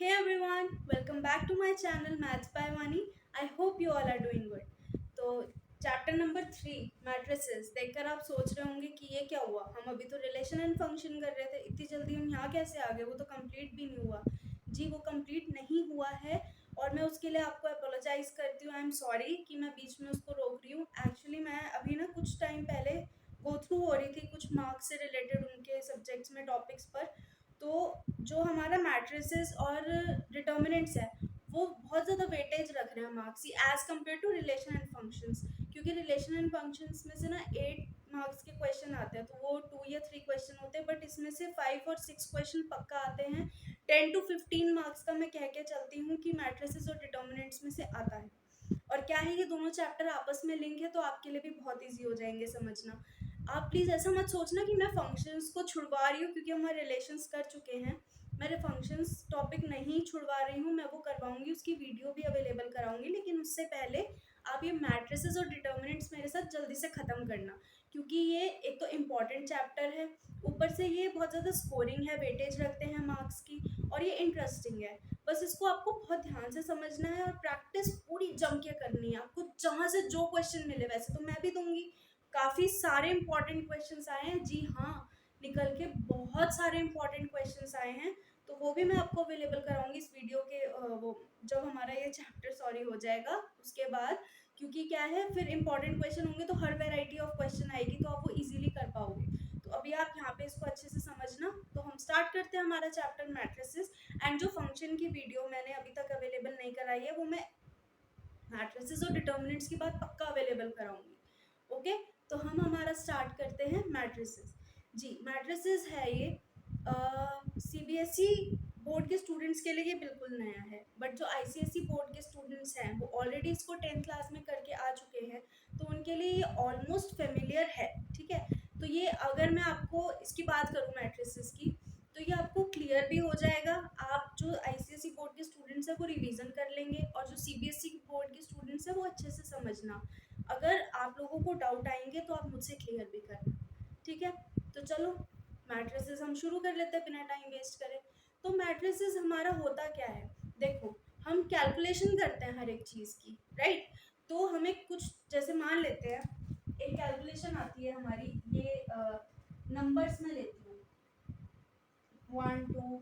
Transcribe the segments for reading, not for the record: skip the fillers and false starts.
Hey everyone, welcome back to my channel Maths by Vani. I hope you all are doing good. तो chapter number 3 matrices देखकर आप सोच रहे होंगे कि ये क्या हुआ। हम अभी तो रिलेशन एंड फंक्शन कर रहे थे, इतनी जल्दी हम यहाँ कैसे आ गए, वो तो कंप्लीट भी नहीं हुआ। जी वो कंप्लीट नहीं हुआ है और मैं उसके लिए आपको अपोलोजाइज करती हूँ। आई एम सॉरी कि मैं बीच में उसको रोक रही हूँ। एक्चुअली मैं अभी ना कुछ टाइम पहले गो थ्रू हो रही थी कुछ मार्क्स से रिलेटेड उनके सब्जेक्ट्स में टॉपिक्स पर। तो जो हमारा मैट्रिसेस और डिटर्मिनेंट्स है वो बहुत ज़्यादा वेटेज रख रहे हैं मार्क्स ही as compare to relation and functions, क्योंकि रिलेशन एंड फंक्शंस में से ना 8 मार्क्स के क्वेश्चन आते हैं तो वो 2 या 3 क्वेश्चन होते हैं, बट इसमें से 5 और 6 क्वेश्चन पक्का आते हैं। 10 to 15 मार्क्स का मैं कह के चलती हूँ कि मैट्रिसेस और डिटर्मिनेंट्स में से आता है। और क्या है, ये दोनों चैप्टर आपस में लिंक है तो आपके लिए भी बहुत ईजी हो जाएंगे समझना। आप प्लीज़ ऐसा मत सोचना कि मैं फंक्शंस को छुड़वा रही हूँ क्योंकि हमारे रिलेशंस कर चुके हैं। मेरे फंक्शंस टॉपिक नहीं छुड़वा रही हूँ, मैं वो करवाऊंगी, उसकी वीडियो भी अवेलेबल कराऊंगी, लेकिन उससे पहले आप ये मैट्रिसेस और डिटर्मिनेंट्स मेरे साथ जल्दी से ख़त्म करना, क्योंकि ये एक तो इम्पॉर्टेंट चैप्टर है, ऊपर से ये बहुत ज़्यादा स्कोरिंग है, वेटेज रखते हैं मार्क्स की, और ये इंटरेस्टिंग है। बस इसको आपको बहुत ध्यान से समझना है और प्रैक्टिस पूरी जम के करनी है आपको। जहाँ से जो क्वेश्चन मिले, वैसे तो मैं भी दूंगी, काफ़ी सारे इंपॉर्टेंट क्वेश्चंस आए हैं, जी हाँ, निकल के बहुत सारे इंपॉर्टेंट क्वेश्चंस आए हैं, तो वो भी मैं आपको अवेलेबल कराऊंगी इस वीडियो के वो जब हमारा ये चैप्टर सॉरी हो जाएगा उसके बाद। क्योंकि क्या है, फिर इंपॉर्टेंट क्वेश्चन होंगे तो हर वेराइटी ऑफ क्वेश्चन आएगी तो आप वो इजीली कर पाओगे। तो अभी आप यहाँ पे इसको अच्छे से समझना। तो हम स्टार्ट करते हैं हमारा चैप्टर मैट्रिसेस। एंड जो फंक्शन की वीडियो मैंने अभी तक अवेलेबल नहीं कराई है वो मैं मैट्रिसेस और डिटर्मिनेंट्स की बात पक्का अवेलेबल कराऊंगी। ओके, तो हम हमारा स्टार्ट करते हैं मैट्रिसेस। जी मैट्रिसेस है ये सीबीएसई बोर्ड के स्टूडेंट्स के लिए ये बिल्कुल नया है, बट जो आईसीएसई बोर्ड के स्टूडेंट्स हैं वो ऑलरेडी इसको 10th क्लास में करके आ चुके हैं, तो उनके लिए ये ऑलमोस्ट फेमिलियर है। ठीक है, तो ये अगर मैं आपको इसकी बात करूँ मैट्रिसेस की, तो ये आपको क्लियर भी हो जाएगा। आप जो आईसीएसई बोर्ड के स्टूडेंट्स हैं वो रिवीजन कर लेंगे, और जो सीबीएसई बोर्ड के स्टूडेंट्स हैं वो अच्छे से समझना। अगर आप लोगों को डाउट आएंगे तो आप मुझसे क्लियर भी करना। ठीक है, तो चलो मैट्रिसेस हम शुरू कर लेते हैं बिना टाइम वेस्ट करे। तो मैट्रिसेस हमारा होता क्या है, देखो, हम कैलकुलेशन करते हैं हर एक चीज़ की, राइट। तो हमें कुछ जैसे मान लेते हैं एक कैलकुलेशन आती है हमारी, ये नंबर्स में लेती हूँ 1 2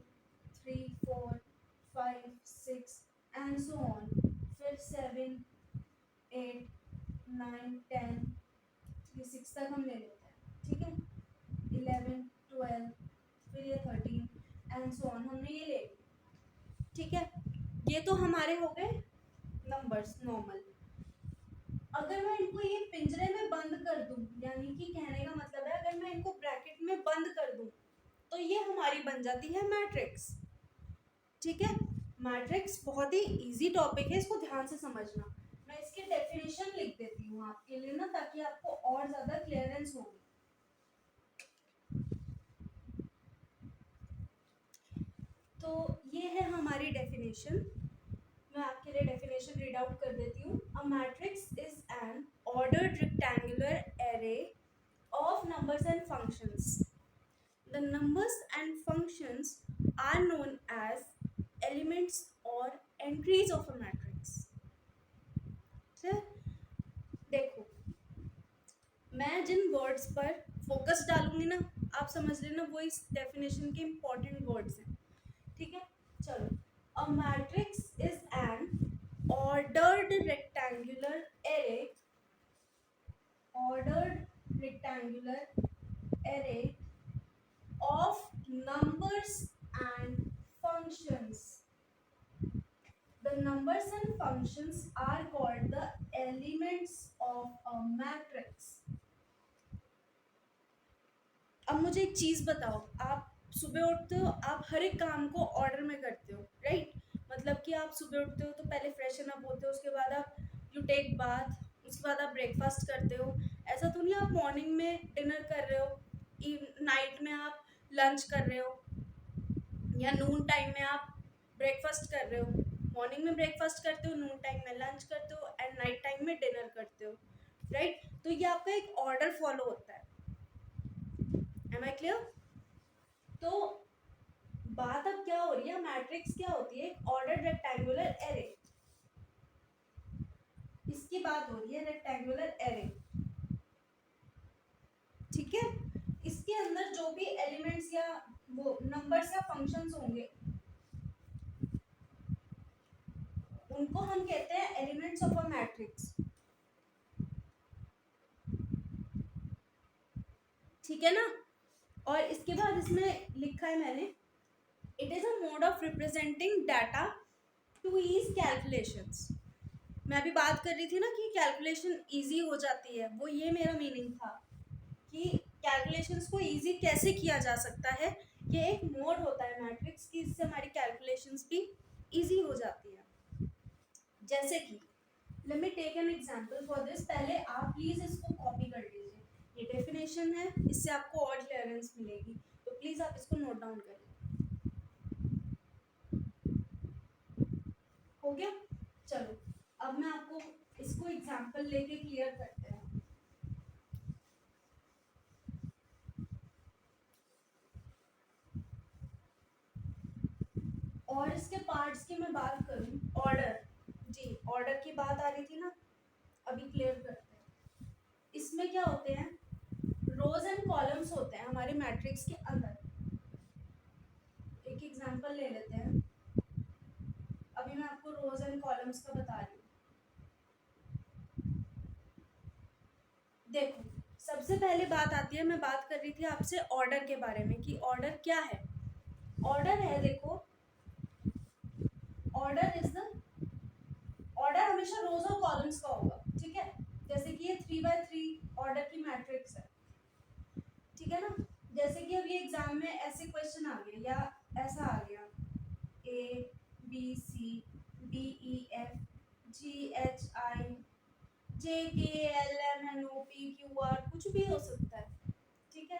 3 4 5 6 एंड सो ऑन, फिर 7 8 9 10, ये 6 तक हम ले लेते हैं। ठीक है, 11 12, फिर ये 13 एंड सो ऑन, हमने ये ले ली। ठीक है, ये तो हमारे हो गए नंबर्स नॉर्मल। अगर मैं इनको ये पिंजरे में बंद कर दूं, यानी कि कहने का मतलब है अगर मैं इनको ब्रैकेट में बंद कर दूं तो ये हमारी बन जाती है मैट्रिक्स। ठीक है, मैट्रिक्स बहुत ही इजी टॉपिक है, इसको ध्यान से समझना। मैं इसकी डेफिनेशन लिख देती हूँ आपके लिए ना, ताकि आपको और ज्यादा क्लियरेंस होगी। तो ये है हमारी डेफिनेशन, मैं आपके लिए डेफिनेशन रीड आउट कर देती हूँ। A matrix is an ordered rectangular array of numbers and functions. The numbers and functions are known as elements or entries of a matrix. ठीक, देखो, मैं जिन वर्ड्स पर फोकस डालूंगी ना, आप समझ लेना वो इस डेफिनेशन के इम्पोर्टेंट वर्ड्स हैं। ठीक है, चलो, a matrix is an ordered rectangular array, ordered rectangular array of numbers and functions. The numbers and functions are called the elements of a matrix. अब मुझे एक चीज बताओ, आप सुबह उठते हो, आप हर एक काम को ऑर्डर में करते हो, राइट। मतलब कि आप सुबह उठते हो तो पहले फ्रेशन अप होते हो, उसके बाद आप यू टेक बाथ, उसके बाद आप ब्रेकफास्ट करते हो। ऐसा तो नहीं आप मॉर्निंग में डिनर कर रहे हो, नाइट में आप लंच कर रहे हो, या नून टाइम में आप ब्रेकफास्ट कर रहे हो। मॉर्निंग में ब्रेकफास्ट करते हो, नून टाइम में लंच करते हो, एंड नाइट टाइम में डिनर करते हो, राइट। तो ये आपका एक ऑर्डर फॉलो होता है। Am I clear? तो बात अब क्या हो रही है, मैट्रिक्स क्या होती है, एक ऑर्डर्ड रेक्टेंगुलर एरे, इसकी बात हो रही है, रेक्टेंगुलर एरे, ठीक है। इसके अंदर जो भी एलिमेंट्स या वो नंबर्स या फंक्शंस होंगे उनको हम कहते हैं एलिमेंट्स ऑफ अ मैट्रिक्स, ठीक है ना। और इसके बाद इसमें लिखा है मैंने, it is a mode of representing data to ease calculations. मैं अभी बात कर रही थी ना कि कैलकुलेशन इजी हो जाती है, वो ये मेरा मीनिंग था कि कैलकुलेशंस को इजी कैसे किया जा सकता है। ये एक मोड होता है मैट्रिक्स की, इससे हमारी कैलकुलेशंस भी इजी हो जाती है। जैसे कि let me take an example for this, पहले आप प्लीज इसको कॉपी कर लीजिए, ये डेफिनेशन है, इससे आपको और क्लियरेंस मिलेगी, तो प्लीज आप इसको नोट डाउन करिए। हो गया, चलो अब मैं आपको इसको एग्जांपल लेके क्लियर करते हैं। और इसके पार्ट्स की मैं बात करूं, ऑर्डर, जी ऑर्डर की बात आ रही थी ना, अभी क्लियर करते हैं। इसमें क्या होते हैं, रोज एंड कॉलम्स होते हैं हमारे मैट्रिक्स के अंदर। एक एग्जांपल ले लेते हैं, अभी मैं आपको रोज एंड कॉलम्स का बता रही हूँ। देखो सबसे पहले बात आती है, मैं बात कर रही थी आपसे ऑर्डर के बारे में कि ऑर्डर क्या है। ऑर्डर है, देखो ऑर्डर इज द, ऑर्डर हमेशा रोज और कॉलम्स का होगा, ठीक है। जैसे कि ये 3x3 ऑर्डर की मैट्रिक्स है, ठीक है ना। जैसे कि अब ये एग्जाम में ऐसे क्वेश्चन आ गए या ऐसा आ गया, A B C D E F G H I J K L M N O P Q R, कुछ भी हो सकता है, ठीक है।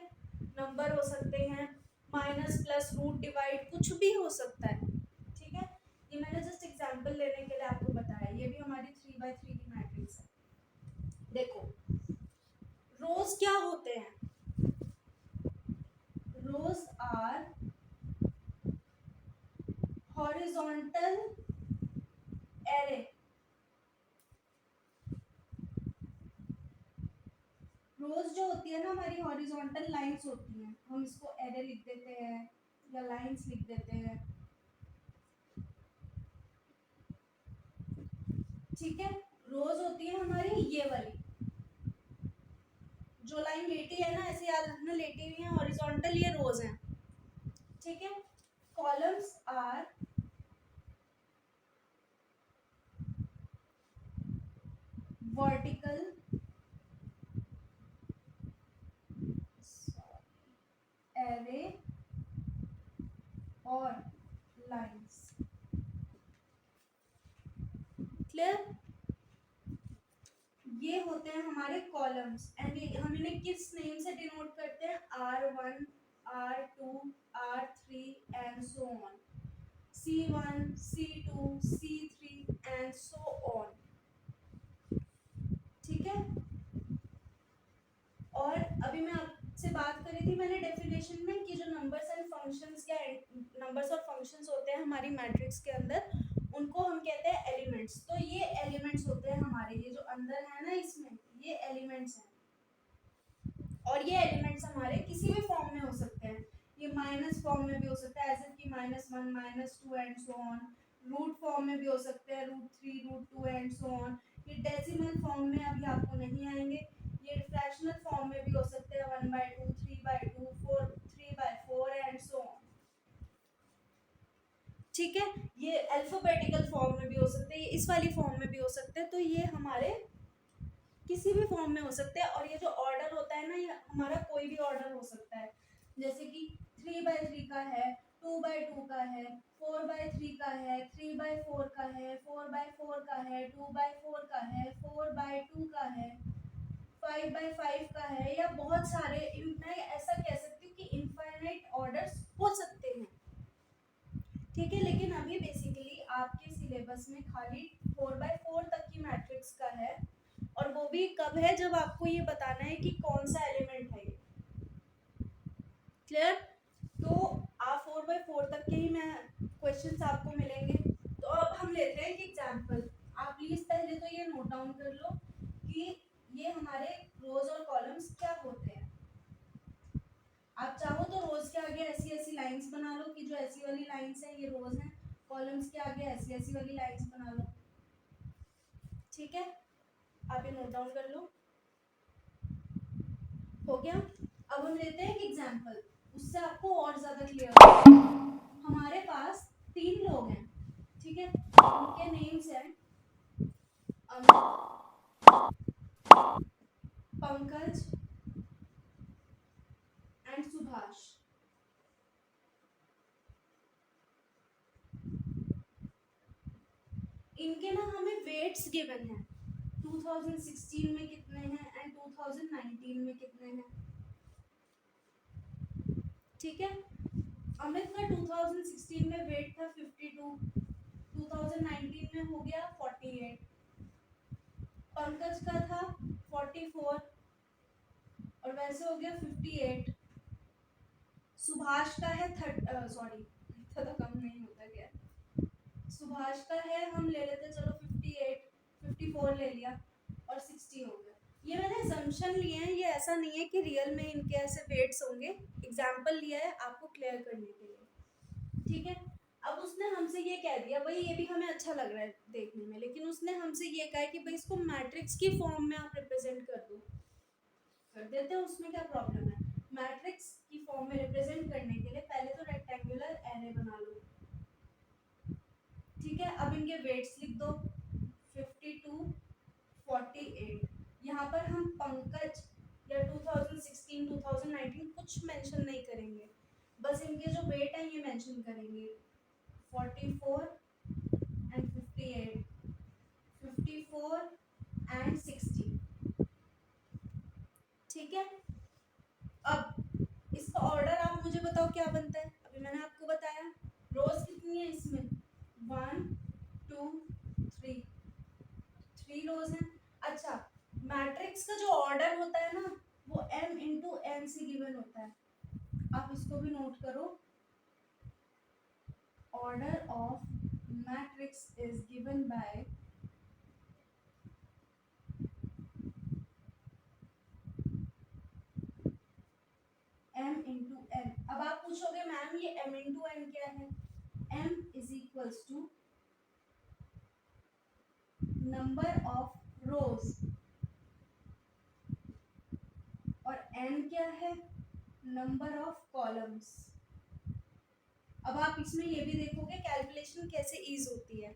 नंबर हो सकते हैं, माइनस प्लस रूट डिवाइड, कुछ भी हो सकता है, ठीक है। ये मैंने जस्ट एग्जांपल लेने के लिए आपको बताया, ये भी हमारी 3x3 की मैट्रिक्स है। देखो रोज क्या होते हैं, रोज आर हॉरिजॉन्टल एरे, रोज जो होती है ना हमारी हॉरिजॉन्टल लाइंस होती हैं, हम इसको एरे लिख देते हैं या लाइंस लिख देते हैं, ठीक है। रोज होती है हमारी ये वाली, जो लाइन लेटी है ना, ऐसे याद रखना लेटी हुई है, हॉरिजॉन्टल ये रोज हैं, ठीक है। कॉलम्स आर वर्टिकल एरे और लाइंस, क्लियर। ये होते हैं हमारे कॉलम्स, एंड हम इन्हें किस नेम से डिनोट करते हैं, R1 R2 R3 and so on, C1 C2 C3 and so on, ठीक है। और अभी मैं आपसे बात कर रही थी मैंने डेफिनेशन में कि जो नंबर्स एंड फंक्शंस या नंबर्स और फंक्शंस होते हैं हमारी मैट्रिक्स के अंदर, उनको हम कहते हैं एलिमेंट्स। तो ये एलिमेंट्स होते हैं हमारे, ये जो अंदर है ना इसमें, ये एलिमेंट्स हैं। और ये एलिमेंट्स हमारे किसी भी फॉर्म में हो सकते हैं, ये माइनस फॉर्म में भी हो सकता है, ऐसे कि -1 -2 and so on, root form में भी हो सकते हैं, √3 √2 एंड सो ऑन। ये डेसिमल फॉर्म में अभी आपको नहीं आएंगे, ये फ्रैक्शनल फॉर्म में भी हो सकते हैं, 1/2 3/2 4 3/4 एंड सो ऑन, ठीक है। ये अल्फाबेटिकल फॉर्म में भी हो सकते हैं, ये इस वाली फॉर्म में भी हो सकते हैं, तो ये हमारे किसी भी फॉर्म में हो सकते हैं। और ये जो ऑर्डर होता है ना, ये हमारा कोई भी ऑर्डर हो सकता है, जैसे कि 3/3 का है, 2/2 का है, 4/3 का है, 3/4 का है, 4/4 का है, 2/4 का है, 4/2 का है, 5/5 का है, या बहुत सारे, मैं ऐसा कह सकती हूँ कि इनफाइनाइट ऑर्डर्स हो सकते हैं, ठीक है। लेकिन अभी बेसिकली आपके सिलेबस में खाली 4/4 तक की मैट्रिक्स का है, और वो भी कब है, जब आपको ये बताना है कि कौन सा एलिमेंट है ये, क्लियर। तो आप 4/4 तक के ही मैं क्वेश्चंस आपको मिलेंगे। तो अब हम लेते हैं एक एग्जांपल। आप प्लीज पहले तो ये नोट डाउन कर लो कि ये हमारे रोज और कॉलम्स क्या होते हैं। आप चाहो तो रोज के आगे ऐसी ऐसी लाइंस बना लो कि जो ऐसी वाली लाइंस है ये रोज हैं, कॉलम्स के आगे ऐसी ऐसी वाली लाइंस बना लो। ठीक है, आप ये नोट डाउन कर लो। हो गया। अब हम लेते हैं एक एग्जांपल, उससे आपको और ज्यादा क्लियर होगा। हमारे पास 3 लोग हैं, ठीक है, उनके नेम्स हैं अमित, पंकज एंड सुभाष। इनके ना हमें वेट्स गिवन है, 2016 में कितने हैं एंड 2019 में कितने हैं। ठीक है, अमित का 2016 में वेट था 52, 2019 में हो गया 48, पंकज का था 44 और वैसे हो गया 58, सुभाष का है सॉरी थोड़ा कम नहीं होता क्या, सुभाष का है हम ले लेते चलो 58, 54 ले लिया और 60 हो गया। ये मैंने assumption लिए हैं, ये ऐसा नहीं है कि रियल में इनके ऐसे वेट्स होंगे, एग्जाम्पल लिया है आपको क्लियर करने के लिए। ठीक है, अब उसने हमसे ये कह दिया, भाई ये भी हमें अच्छा लग रहा है देखने में, लेकिन उसने हमसे ये कहा कि भाई इसको मैट्रिक्स की फॉर्म में आप रिप्रेजेंट कर दो। कर देते हैं, उसमें क्या प्रॉब्लम है। मैट्रिक्स की फॉर्म में रिप्रेजेंट करने के लिए पहले तो रेक्टेंगुलर एरे बना लो। ठीक है, अब इनके वेट्स लिख दो 52, 48। यहाँ पर हम पंकज या 2016, 2019 कुछ मेंशन नहीं करेंगे, बस इनके जो वेट है ये मेंशन करेंगे 44 एंड 58, 54 एंड 60। ठीक है, अब इसका ऑर्डर आप मुझे बताओ क्या बनता है। अभी मैंने आपको बताया रोज कितनी है इसमें, 1 2 3, 3 रोज हैं। अच्छा, मैट्रिक्स का जो ऑर्डर होता है ना वो m इंटू n से गिवन होता है, आप इसको भी नोट करो। Order of matrix is given by m into n। अब आप पूछोगे मैम ये m इंटू n क्या है, m is equals to number of rows और n क्या है, नंबर ऑफ कॉलम्स। अब आप इसमें ये भी देखोगे कैलकुलेशन कैसे ईज होती है।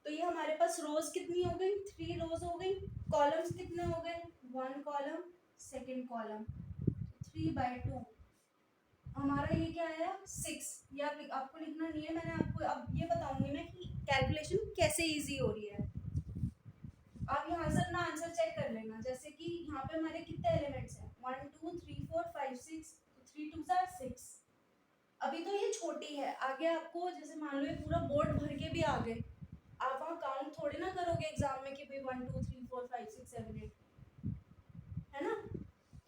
तो ये हमारे पास रोज कितनी हो गई, 3 रोज हो गई, कॉलम्स कितने हो गए, 1 कॉलम, सेकंड कॉलम, 3/2। हमारा ये क्या आया 6। ये आपको लिखना नहीं है, मैंने आपको अब ये बताऊंगी मैं कि कैलकुलेशन कैसे इजी हो रही है। आप यहाँ से अपना आंसर चेक कर लेना, जैसे कि यहाँ पे हमारे कितने एलिमेंट्स हैं, 1 2 3 4 5 6, तो 3 2 6। अभी तो ये छोटी है, आगे आपको जैसे मान लो ये पूरा बोर्ड भर के भी आ गए, आप वहाँ काउंट थोड़ी ना करोगे एग्जाम में कि भाई 1 2 3 4 5 6 7 8, है ना।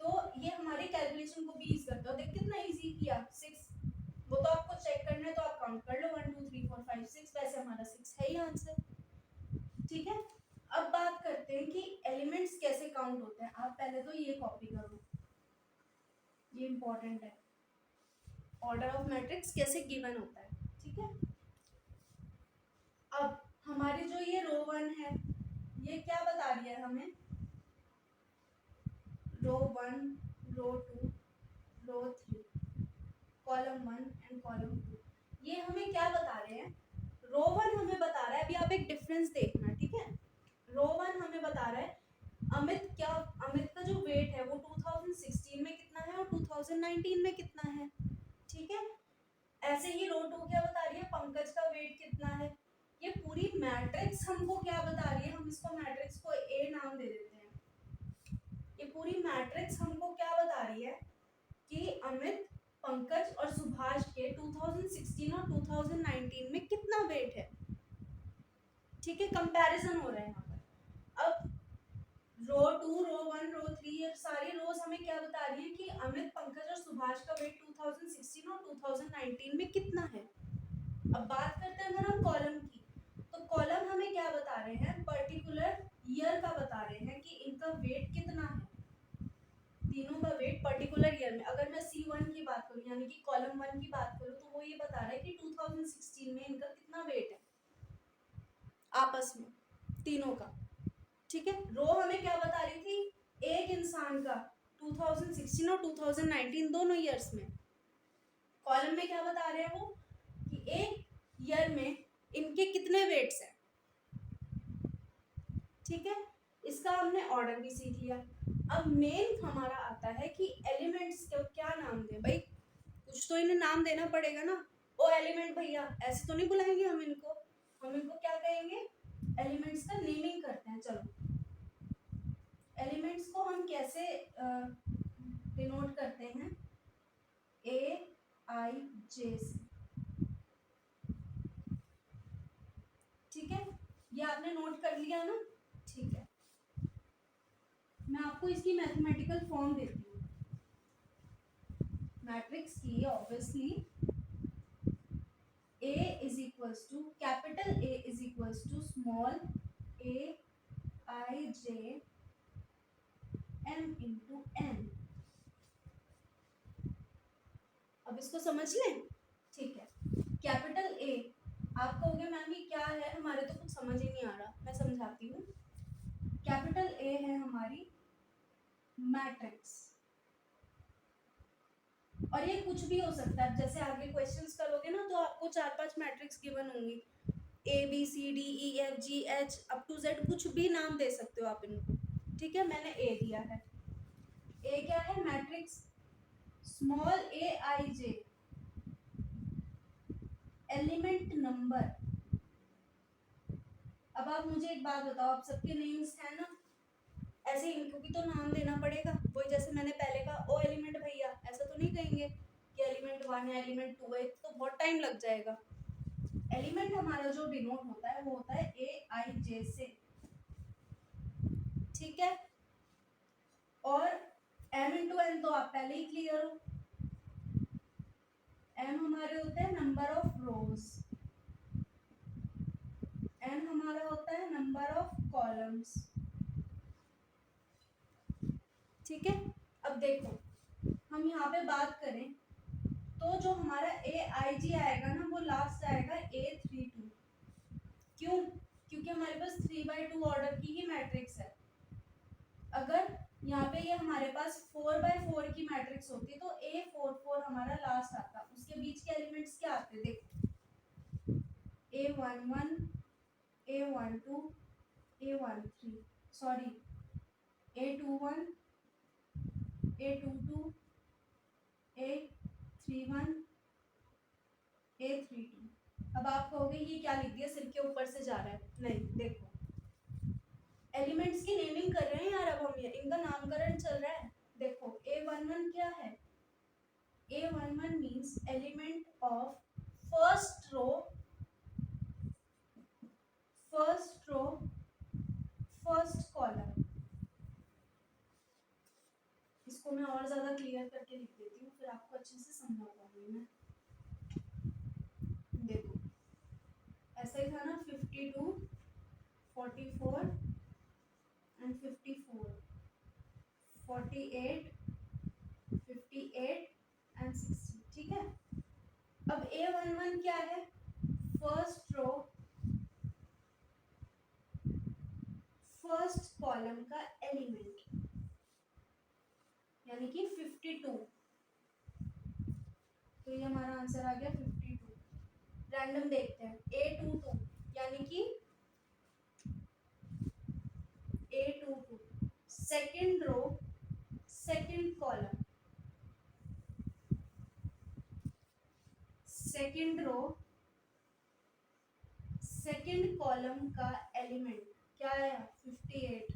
तो ये हमारी कैलकुलेशन को भी ईज करता है। देख कितना इजी किया 6, वो तो आपको चेक करना है तो आप काउंट कर लो 1 2 3 4 5 6, वैसे हमारा 6 है ही आंसर। ठीक है, अब बात करते हैं कि एलिमेंट्स कैसे काउंट होते हैं। आप पहले तो ये कॉपी करो, ये इंपॉर्टेंट है, ऑर्डर ऑफ मैट्रिक्स कैसे गिवन होता है। ठीक है, अब हमारी जो ये रो 1 है ये क्या बता रही है हमें, रो 1, रो 2, रो 3, कॉलम 1 एंड कॉलम 2, ये हमें क्या बता रहे हैं। रो 1 हमें बता रहा है, अभी आप एक डिफरेंस देखना। ठीक है, रो 1 हमें बता रहा है अमित का जो वेट है वो 2016 में कितना है और 2019 में कितना है। ठीक है, ऐसे ही रो 2 क्या बता रही है, पंकज का वेट कितना है। ये पूरी मैट्रिक्स हमको क्या बता रही है, हम इसको मैट्रिक्स को ए नाम दे देते हैं। ये पूरी मैट्रिक्स हमको क्या बता रही है कि अमित, पंकज और सुभाष के 2016 और 2019 में कितना वेट है। ठीक है, कंपैरिजन हो रहा है यहाँ पर। अब रो 2, रो 1, रो 3 सारी रोज हमें क्या बता रही है कि अमित, पंकज और सुभाष का वेट 2016 और 2019 में कितना है। अब बात करते हैं अगर हम कॉलम की, तो कॉलम हमें क्या बता रहे हैं, पर्टिकुलर ईयर का बता रहे हैं कि इनका वेट कितना है, तीनों का वेट पर्टिकुलर ईयर में। अगर मैं C1 की बात करूं यानी कि कॉलम 1 की बात करूं, तो वो ये बता रहा है कि 2016 में इनका कितना वेट है आपस में तीनों का। ठीक है, रो हमें क्या बता रही थी, एक इंसान का 2016 और 2019 दोनों ईयर्स में। कॉलम में क्या बता रहे हैं वो, कि एक ईयर में इनके कितने वेट्स हैं। ठीक है, इसका हमने ऑर्डर भी सीख लिया। अब मेन हमारा आता है कि एलिमेंट्स को क्या नाम दें। भाई कुछ तो इन्हें नाम देना पड़ेगा ना। ओ एलिमेंट भैया, ऐसे तो नहीं बुलाएंगे हम इनको क्या कहेंगे, एलिमेंट्स का नेमिंग करते हैं। चलो, एलिमेंट्स को हम कैसे डिनोट करते हैं, AIJ से। ठीक है, ये आपने नोट कर लिया ना। ठीक है, मैं आपको इसकी मैथमेटिकल फॉर्म देती हूँ मैट्रिक्स की। Obviously A is equals to capital A is equals to small aij m into n। अब इसको समझ लें। ठीक है, कैपिटल A, आप कहोगे मैम ये क्या है, हमारे तो कुछ समझ ही नहीं आ रहा। मैं समझाती हूँ। कैपिटल A है हमारी मैट्रिक्स, और ये कुछ भी हो सकता है। जैसे आगे क्वेश्चंस करोगे ना, तो आपको 4-5 मैट्रिक्स गिवन होंगी, ABCDEFGH अप टू Z, कुछ भी नाम दे सकते हो आप इनको। ठीक है, मैंने A दिया है। A क्या है, matrix small aij, element number. अब आप मुझे एक बात बताओ, आप सबके नेम्स हैं ना, ऐसे इनको भी तो नाम देना पड़ेगा। वही जैसे मैंने पहले कहा, ओ एलिमेंट भैया, ऐसा तो नहीं कहेंगे कि एलिमेंट 1 है, एलिमेंट 2 है, तो बहुत टाइम लग जाएगा। एलिमेंट हमारा जो डिनोट होता है वो होता है AIJ से। ठीक है, और m इंटू n तो आप पहले ही क्लियर हो। m हमारे होते हैं नंबर ऑफ रोज, n हमारा होता है नंबर ऑफ कॉलम्स। ठीक है, अब देखो हम यहाँ पे बात करें तो जो हमारा AIJ आएगा ना, वो लास्ट आएगा A32। क्यों, क्योंकि हमारे पास 3/2 ऑर्डर की ही मैट्रिक्स है। अगर यहाँ पे ये हमारे पास 4/4 की मैट्रिक्स होती तो A44 हमारा लास्ट आता। उसके बीच के एलिमेंट्स क्या आते, देखो A11, A12, A13, sorry A21, A22, A31, A32। अब आप कहोगे ये क्या लिख दिया, सिर के ऊपर से जा रहा है। नहीं, देखो एलिमेंट्स की नेमिंग कर रहे हैं यार, अब हम ये इनका नामकरण चल रहा है। देखो A11 क्या है, A11 means element of first row, first column. इसको मैं और ज्यादा क्लियर करके लिख देती हूँ, फिर आपको अच्छे से समझा पाऊंगी मैं। देखो ऐसा ही था ना, 52, 44 एंड 54, 48, 58 एंड 60। ठीक है, अब A11 क्या है, फर्स्ट रो फर्स्ट कॉलम का एलिमेंट, यानी कि 52। तो ये हमारा आंसर आ गया 52। रैंडम देखते हैं, A22 यानी कि A22 second row second column, second row second column का एलिमेंट क्या है, 58।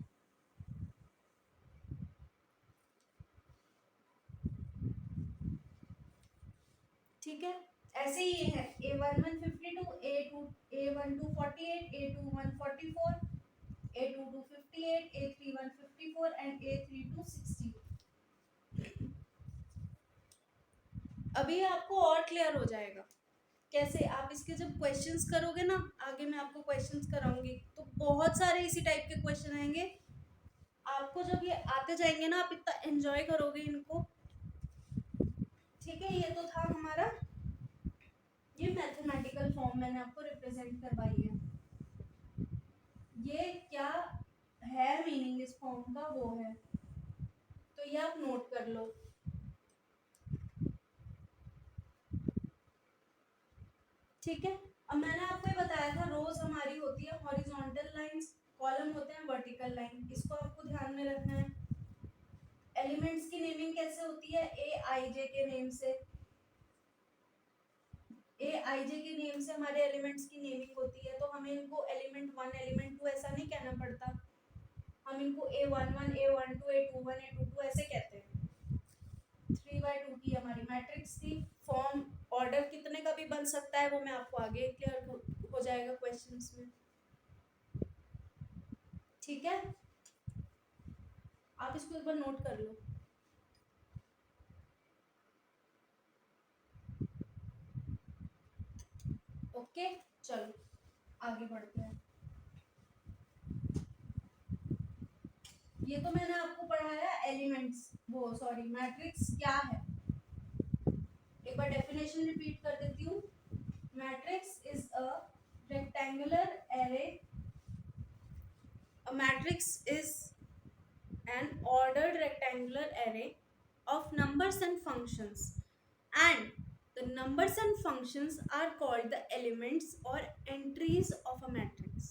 ठीक है, ऐसे ही ये है A11 52, A12 48, A21 44, A22 58, A31 54 and A32 60। अभी आपको और क्लियर हो जाएगा। कैसे आप इसके जब क्वेश्चंस करोगे ना, आगे मैं आपको क्वेश्चंस कराऊंगी तो बहुत सारे इसी टाइप के क्वेश्चन आएंगे। आपको जब ये आते जाएंगे ना, आप इतना एंजॉय करोगे इनको। ठीक है, ये तो था हमारा, ये मैथमेटिकल फॉर्म मैंने आपको रिप्रेजेंट करवाई है। ये क्या है मीनिंग इस फॉर्म का, वो है, तो ये आप नोट कर लो। ठीक है, अब मैंने आपको ये बताया था रोज हमारी होती है हॉरिजॉन्टल लाइंस, कॉलम होते हैं वर्टिकल लाइन, इसको आपको ध्यान में रखना है। एलिमेंट्स की नेमिंग कैसे होती है, ए आई जे के नेम से, ए आई जे के नेम से हमारे एलिमेंट्स की नेमिंग होती है। तो हमें इनको एलिमेंट 1 एलिमेंट 2 ऐसा नहीं कहना पड़ता, हम इनको A11 A12 A21 A22 ऐसे कहते हैं। 3/2 की हमारी मैट्रिक्स थी। फॉर्म ऑर्डर कितने का भी बन सकता है, वो मैं आपको आगे क्लियर हो जाएगा क्वेश्चंस में। ठीक है, आप इसको एक बार नोट कर लो। ओके, चलो आगे बढ़ते हैं। ये तो मैंने आपको पढ़ाया एलिमेंट्स, वो सॉरी मैट्रिक्स क्या है। एक बार डेफिनेशन रिपीट कर देती हूँ। Matrix is a rectangular array, a matrix is an ordered rectangular array of numbers and functions, and the numbers and functions are called the elements or entries of a matrix.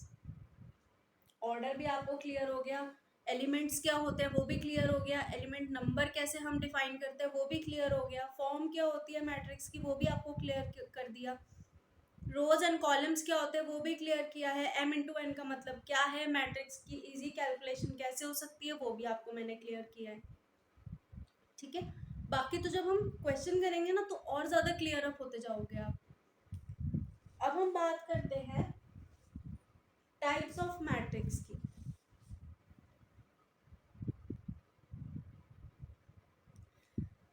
Order भी आपको clear हो गया, elements क्या होते हैं वो भी clear हो गया, एलिमेंट नंबर कैसे हम डिफाइन करते हैं वो भी क्लियर हो गया, फॉर्म क्या होती है मैट्रिक्स की वो भी आपको क्लियर कर दिया, रोज एंड कॉलम्स क्या होते हैं वो भी क्लियर किया है, m इंटू एन का मतलब क्या है, मैट्रिक्स की इजी कैलकुलेशन कैसे हो सकती है वो भी आपको मैंने क्लियर किया है। ठीक है, बाकी तो जब हम क्वेश्चन करेंगे ना तो और ज़्यादा क्लियर अप होते जाओगे आप। अब हम बात करते हैं टाइप्स ऑफ मैट्रिक्स की।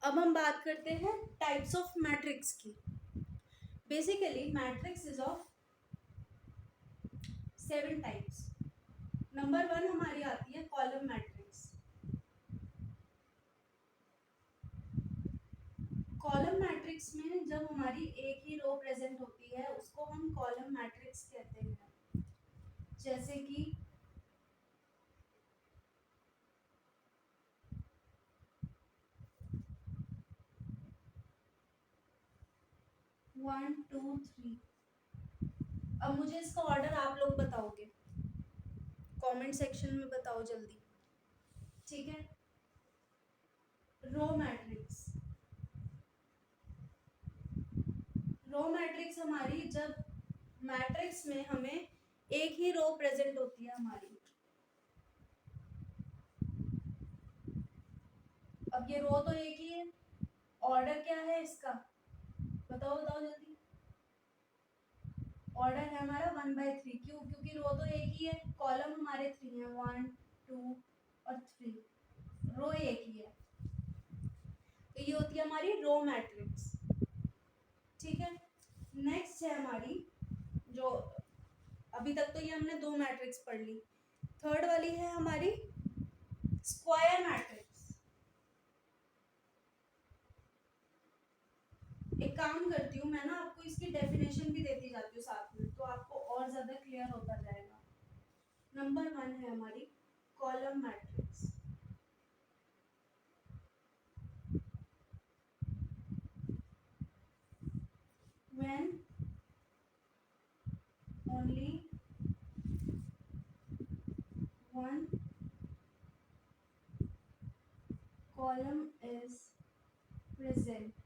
अब हम बात करते हैं टाइप्स ऑफ मैट्रिक्स की। Basically matrix is of 7 types. Number 1 हमारी आती है कॉलम मैट्रिक्स। कॉलम मैट्रिक्स में जब हमारी एक ही रो प्रेजेंट होती है उसको हम कॉलम मैट्रिक्स कहते हैं। जैसे कि 1 2 3। अब मुझे इसका ऑर्डर आप लोग बताओगे, कमेंट सेक्शन में बताओ जल्दी। ठीक है, रो मैट्रिक्स। रो मैट्रिक्स हमारी जब मैट्रिक्स में हमें एक ही रो प्रेजेंट होती है हमारी। अब ये रो तो एक ही है, ऑर्डर क्या है इसका बताओ बताओ जल्दी। ऑर्डर है हमारा 1/3। क्यों? क्योंकि रो तो एक ही है, कॉलम हमारे 3 है, 1 2 और 3, रो एक ही है, तो ये होती है हमारी रो मैट्रिक्स। ठीक है, नेक्स्ट है हमारी, जो अभी तक तो ये हमने 2 मैट्रिक्स पढ़ ली, थर्ड वाली है हमारी स्क्वायर मैट्रिक्स। एक काम करती हूँ मैं ना, आपको इसकी डेफिनेशन भी देती जाती हूँ साथ में, तो आपको और ज्यादा क्लियर होता जाएगा। नंबर 1 है हमारी column matrix. when only one column is present।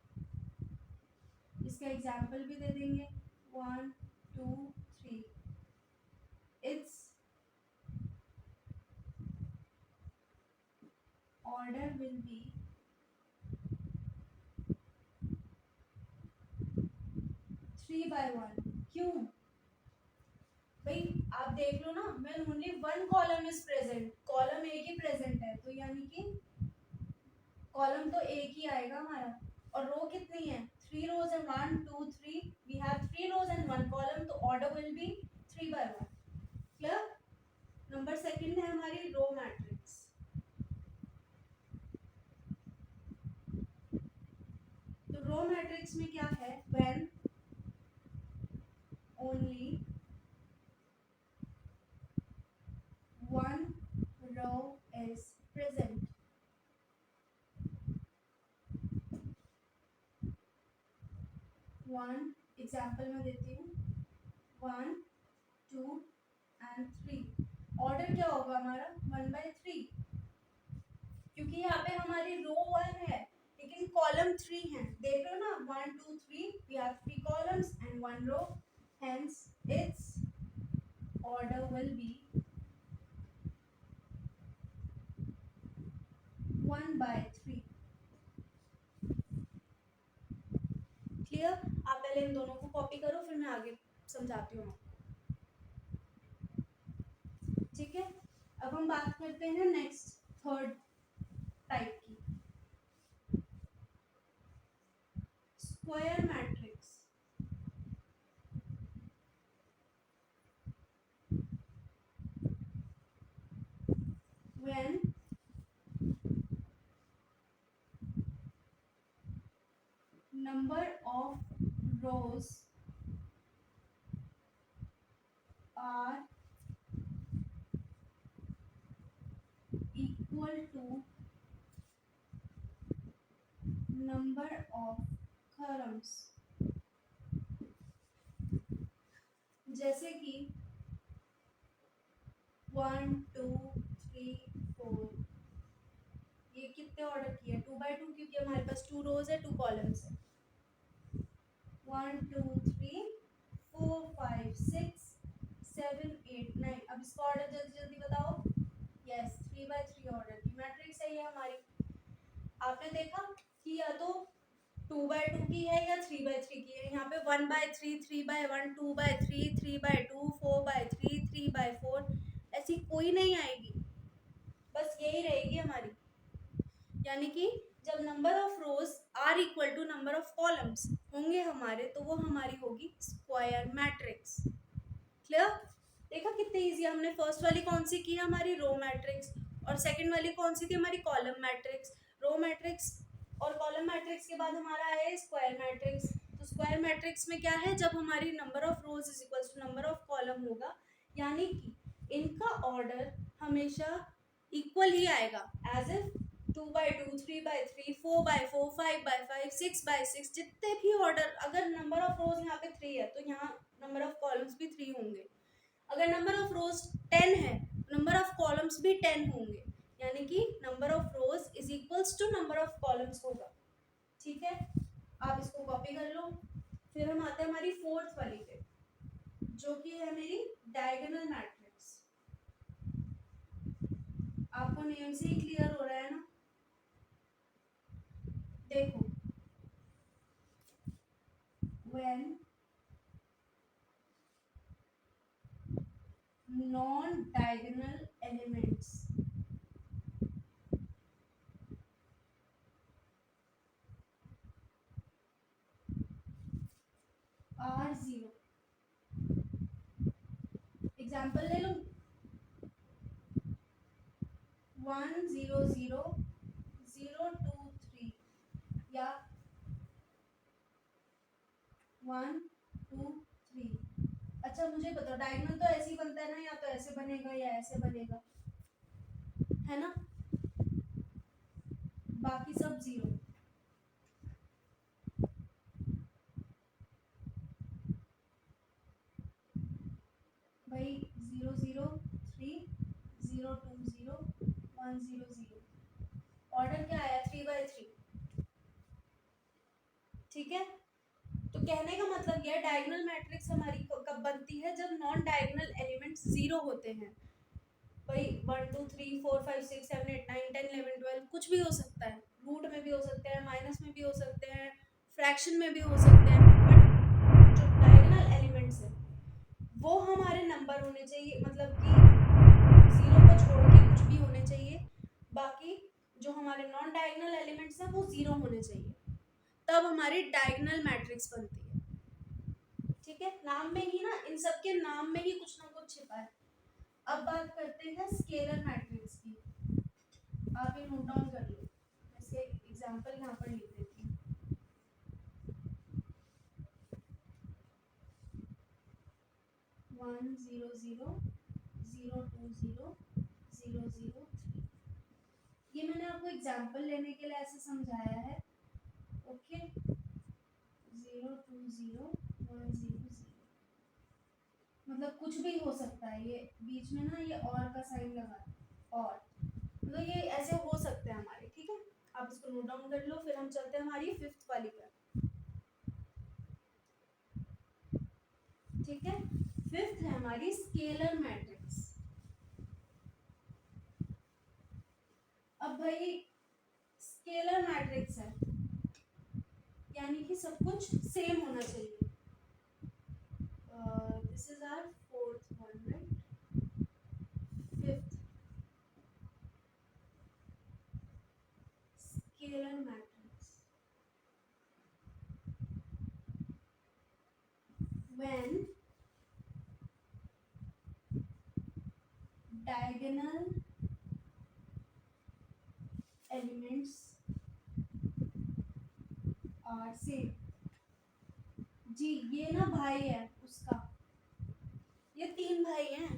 इसका एग्जाम्पल भी दे देंगे, 1 2 3। its order will be 3/1। क्यों भाई, आप देख लो ना, when only one column is present, column एक ही प्रेजेंट है, तो यानी कि कॉलम तो एक ही आएगा हमारा, और रो कितनी है 3 rows and 1 2 3, we have 3 rows and 1 column, तो order will be 3 by 1. clear? Number second है हमारी रो मैट्रिक्स. तो रो मैट्रिक्स में क्या है? when only one row is present. One example में देती हूँ, 1 2 and 3. ऑर्डर क्या होगा हमारा? 1/3, क्योंकि यहाँ पे हमारी रो 1 है लेकिन कॉलम 3 है. देख रहे हो ना, 1 2 3, we have 3 columns and 1 row, hence its order will be 1/3. Clear? आप पहले इन दोनों को कॉपी करो, फिर मैं आगे समझाती हूँ. ठीक है, अब हम बात करते हैं नेक्स्ट थर्ड टाइप की, square matrix. when number of rows are equal to number of columns. जैसे कि 1 2 3 4, ये कितने ऑर्डर किए? 2/2, क्योंकि हमारे पास 2 रोज है 2 कॉलम्स है. 1 2 3 4 5 6 7 8 9. अब इसका ऑर्डर जल्दी जल्दी बताओ. यस, 3/3 ऑर्डर की मैट्रिक्स है ये हमारी. आपने देखा कि या तो 2/2 की है या 3/3 की है. यहाँ पे 1/3 3/1 2/3 3/2 4/3 3/4, ऐसी कोई नहीं आएगी, बस यही रहेगी हमारी. यानी कि जब number of rows are equal to number of columns होंगे हमारे, तो वो हमारी होगी स्क्वायर मैट्रिक्स. क्लियर? देखा कितने इजी. हमने फर्स्ट वाली कौन सी की है? हमारी रो मैट्रिक्स. और सेकंड वाली कौन सी थी? हमारी कॉलम मैट्रिक्स. रो मैट्रिक्स और कॉलम मैट्रिक्स के बाद हमारा है स्क्वायर मैट्रिक्स. तो स्क्वायर मैट्रिक्स में क्या है? जब हमारी number of rows is equal to number of column होगा, यानी कि इनका ऑर्डर हमेशा इक्वल ही आएगा. एज इफ 2/2 3/3 4/4 5/5 6/6, जितने भी ऑर्डर, अगर नंबर ऑफ रोज यहाँ पे 3 है तो यहाँ नंबर ऑफ कॉलम्स भी 3 होंगे. अगर नंबर ऑफ रोज 10 है, नंबर ऑफ कॉलम्स भी 10 होंगे. यानी कि number of rows is equals to number of columns होगा. ठीक है, आप इसको कॉपी कर लो. फिर हम आते हैं हमारी फोर्थ वाली पे, जो कि है मेरी डायगोनल मैट्रिक्स. आपको नेम से ही क्लियर हो रहा है ना? देखो, when non-diagonal elements are 0. Example ले लो, 1 0 0 0 2 3 या 1 2 3. अच्छा, मुझे बताओ, डायगोनल तो ऐसे ही बनता है ना, या तो ऐसे बनेगा या ऐसे बनेगा, है ना? बाकी सब 0. भाई 0 0 3 0 2 0 1 0 0. ऑर्डर क्या आया? 3/3. ठीक है, तो कहने का मतलब यह डायगोनल मैट्रिक्स हमारी कब बनती है? जब नॉन डायगोनल एलिमेंट्स 0 होते हैं. भाई 1 2 3 4 5 6 7 8 9 10 11 12 कुछ भी हो सकता है. रूट में भी हो सकते हैं, माइनस में भी हो सकते हैं, फ्रैक्शन में भी हो सकते हैं. बट जो डायगोनल एलिमेंट्स है वो हमारे नंबर होने चाहिए, मतलब कि 0 को छोड़ के कुछ भी होने चाहिए. बाकी जो हमारे नॉन डायगोनल एलिमेंट्स हैं वो 0 होने चाहिए. तब हमारी डायगोनल मैट्रिक्स बनती है। ठीक है, नाम में ही ना, इन सब के नाम में ही कुछ ना कुछ छिपा है। अब बात करते हैं स्केलर मैट्रिक्स की। आप ये नोट डाउन कर लो, इसके एग्जांपल यहाँ पर लिख देती हूँ। 1 0 0 0 2 0 0 0 3। ये मैंने आपको एग्जांपल लेने के लिए ऐसे समझाया है। ओके, 0 2 0 1 0 0, मतलब कुछ भी हो सकता है। ये बीच में ना ये और का साइन लगा, और मतलब ये ऐसे हो सकते हैं हमारे। ठीक है, आप इसको नोट डाउन कर लो, फिर हम चलते हैं हमारी फिफ्थ वाली पर। ठीक है, फिफ्थ है हमारी स्केलर मैट्रिक्स। अब भाई स्केलर मैट्रिक्स है, यानी कि सब कुछ सेम होना चाहिए। This is our fourth one, right? Fifth scalar matrix, when diagonal elements are same। जी, ये ना भाई है उसका, ये तीन भाई हैं।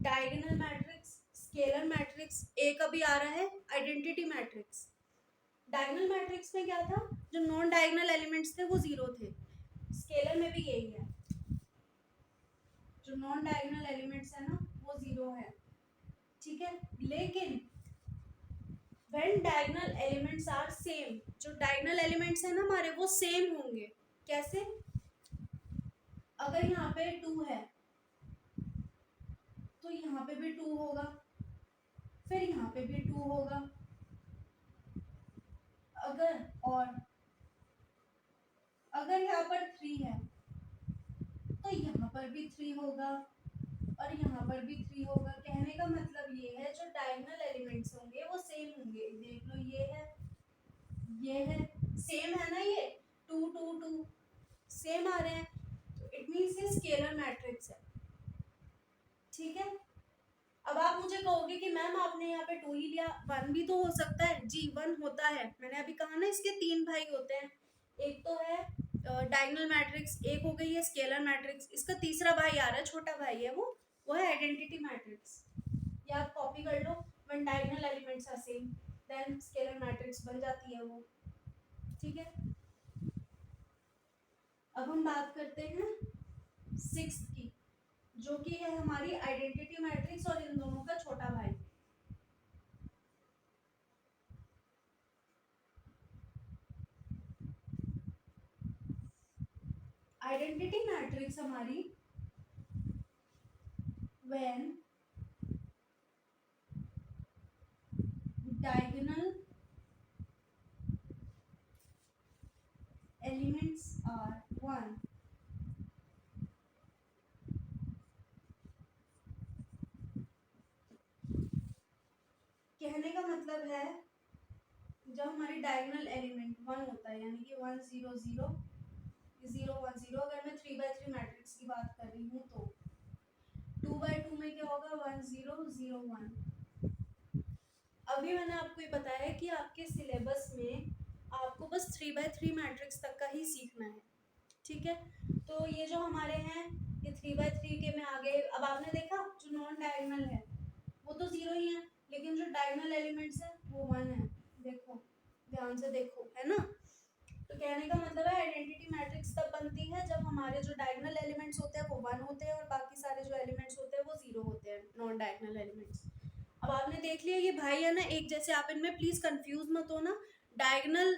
डायगोनल मैट्रिक्स, स्केलर मैट्रिक्स, एक अभी आ रहा है आइडेंटिटी मैट्रिक्स। डायगोनल मैट्रिक्स में क्या था, जो नॉन डायगोनल एलिमेंट्स थे वो जीरो थे। स्केलर में भी यही है, जो नॉन डायगोनल एलिमेंट्स है ना वो जीरो है। ठीक है, लेकिन when diagonal elements are same, जो डायगोनल एलिमेंट्स है ना हमारे वो सेम होंगे। कैसे? अगर यहाँ पे 2 है तो यहाँ पे भी 2 होगा, फिर यहाँ पे भी 2 होगा। अगर यहाँ पर 3 है तो यहाँ पर भी 3 होगा, और यहाँ पर भी 3 होगा। कहने का मतलब ये है जो डायगोनल एलिमेंट्स होंगे वो सेम होंगे। देख लो, ये है सेम है ना, ये 2 2 2 सेम आ रहे हैं, तो इट मीन्स ये स्केलर मैट्रिक्स है। ठीक है, अब आप मुझे कहोगे कि मैम आपने यहाँ पे 2 ही लिया, 1 भी तो हो सकता है। जी, 1 होता है, मैंने अभी कहा ना इसके 3 भाई होते हैं। एक तो है डायगोनल मैट्रिक्स, एक हो गई है स्केलर मैट्रिक्स, इसका तीसरा भाई आ रहा है, छोटा भाई है वो है आइडेंटिटी मैट्रिक्स। ये आप कॉपी कर लो, when diagonal elements are same then scalar matrix बन जाती है वो। ठीक है, अब हम बात करते हैं सिक्स्थ की, जो कि है हमारी आइडेंटिटी मैट्रिक्स और इन दोनों का छोटा भाई। आइडेंटिटी मैट्रिक्स हमारी when diagonal elements are 1, कहने का मतलब है जब हमारी डायगोनल एलिमेंट 1 होता है, यानी कि 1 0 0 0 1 0, अगर मैं 3/3 मैट्रिक्स की बात कर रही हूँ तो 2/2 में क्या होगा, 1 0 0 1। अभी मैंने आपको ये बताया कि आपके सिलेबस में आपको बस 3/3 मैट्रिक्स तक का ही सीखना है। ठीक है, तो ये जो हमारे हैं ये 3/3 के में आगे, अब आपने देखा जो नॉन डायगोनल है वो तो 0 ही है, लेकिन जो डायगोनल एलिमेंट्स है वो 1 है। देखो, ध्यान से देखो, है ना? तो कहने का मतलब है आइडेंटिटी मैट्रिक्स तब बनती है जब हमारे जो डायगोनल एलिमेंट्स होते हैं वो 1 होते हैं और बाकी सारे जो एलिमेंट्स होते हैं वो 0 होते हैं, नॉन डायगोनल एलिमेंट्स। अब आपने देख लिया ये भाई है ना एक जैसे, आप इनमें प्लीज कंफ्यूज मत हो ना। डायगोनल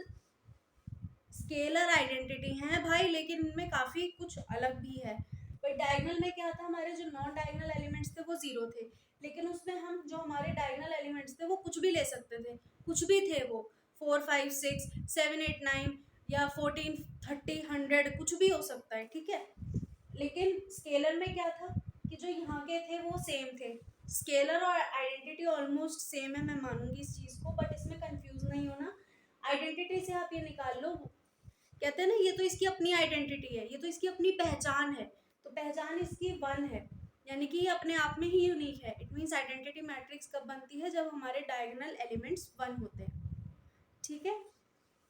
स्केलर आइडेंटिटी है भाई, लेकिन इनमें काफी कुछ अलग भी है। पर डायगोनल में क्या था, हमारे जो नॉन डायगोनल एलिमेंट्स थे वो 0 थे, लेकिन उसमें हम जो हमारे डायगोनल एलिमेंट्स थे वो कुछ भी ले सकते थे, कुछ भी थे वो, 4 5 6 7 8 9 या 14 30 100 कुछ भी हो सकता है। ठीक है, लेकिन स्केलर में क्या था कि जो यहाँ के थे वो सेम थे। स्केलर और आइडेंटिटी ऑलमोस्ट सेम है, मैं मानूंगी इस चीज को, बट इसमें कंफ्यूज नहीं होना। आइडेंटिटी से आप ये निकाल लो कहते हैं ना ये तो इसकी अपनी आइडेंटिटी है, ये तो इसकी अपनी पहचान है, तो पहचान इसकी 1 है, यानी कि ये अपने आप में ही यूनिक है। इट मीन्स आइडेंटिटी मैट्रिक्स कब बनती है, जब हमारे डायगोनल एलिमेंट्स 1 होते हैं। ठीक है,